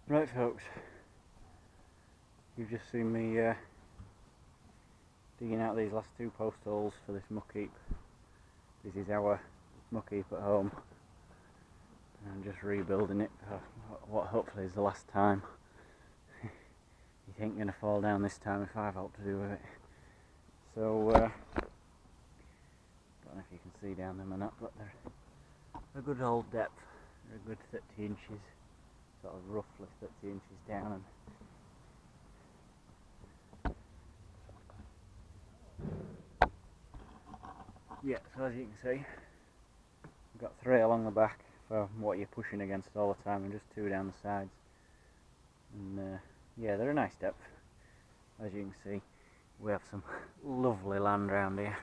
Right folks, you've just seen me digging out these last two post holes for this muck heap. This is our muck heap at home. I'm just rebuilding it for what hopefully is the last time. It ain't going to fall down this time if I've helped to do with it. So, don't know if you can see down them or not, but they're a good old depth. They're a good 30 inches. Sort of roughly 30 inches down, and yeah, so as you can see, I've got 3 along the back for what you're pushing against all the time, and just 2 down the sides. And yeah, they're a nice depth. As you can see, we have some lovely land around here.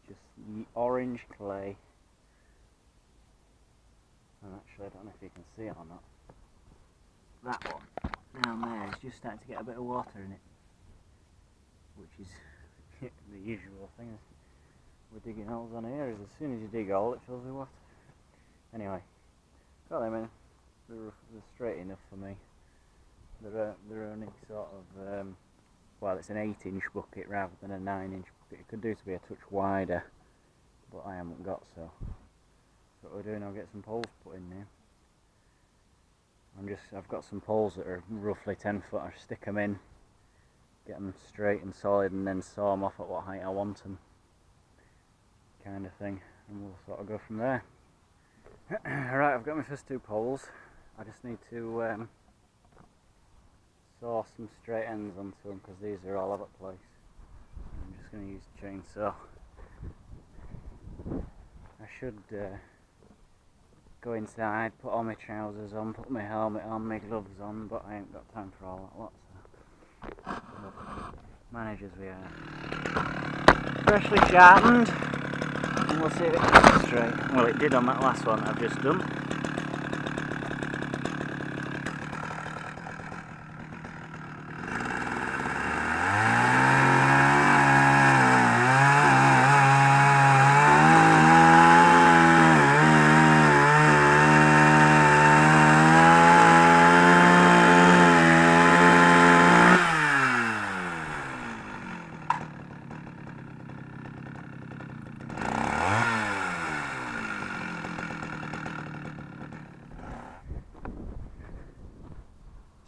It's just the orange clay. And actually, I don't know if you can see it or not. That one down there is just starting to get a bit of water in it, which is the usual thing we're digging holes on here. Is as soon as you dig a hole, it fills with water. Anyway, got them in. They're straight enough for me. They're only sort of well, it's an 8-inch bucket rather than a 9-inch bucket. It could do to be a touch wider, but I haven't got so. What we're doing, I'll get some poles put in now. I've got some poles that are roughly 10 foot. I stick them in, get them straight and solid, and then saw them off at what height I want them, kind of thing, and we'll sort of go from there. Right, I've got my first 2 poles. I just need to saw some straight ends onto them because these are all over the place. I'm just going to use a chainsaw. I should go inside, put all my trousers on, put my helmet on, my gloves on, but I ain't got time for all that lot, so manage as we are. Freshly sharpened, and we'll see if it comes straight. Well, it did on that last one I've just done.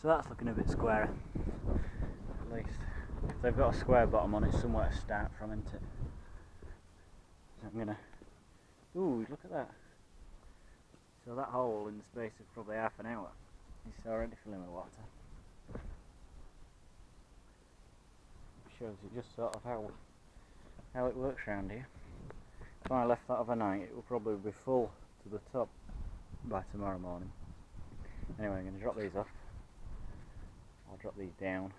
So that's looking a bit squarer, at least. If they've got a square bottom on it, somewhere to start from, isn't it? So I'm gonna... Ooh, look at that. So that hole in the space of probably half an hour is already filling with water. Shows you just sort of how it works around here. If I left that overnight, it will probably be full to the top by tomorrow morning. Anyway, I'm going to drop these off. I'll drop these down.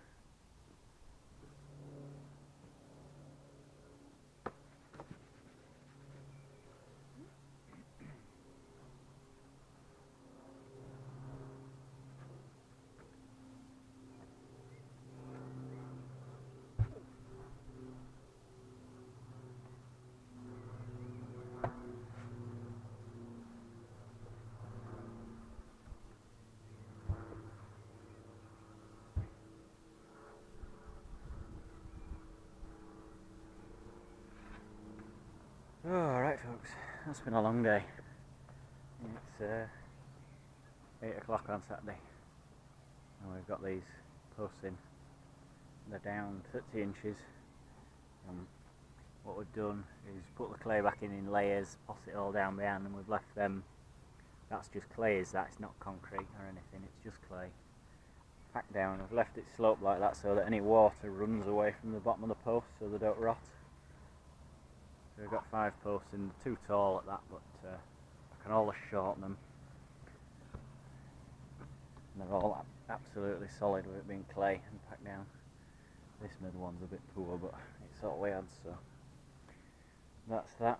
Alright folks, that's been a long day. It's 8 o'clock on Saturday and we've got these posts in. They're down 30 inches. what we've done is put the clay back in layers, toss it all down behind, and we've left them. That's just clay, is that? It's not concrete or anything, it's just clay. Packed down. I've left it sloped like that so that any water runs away from the bottom of the posts so they don't rot. So we've got 5 posts and they're too tall at that, but I can always shorten them. And they're all absolutely solid with it being clay and packed down. This mid one's a bit poor, but it's all we had, so that's that.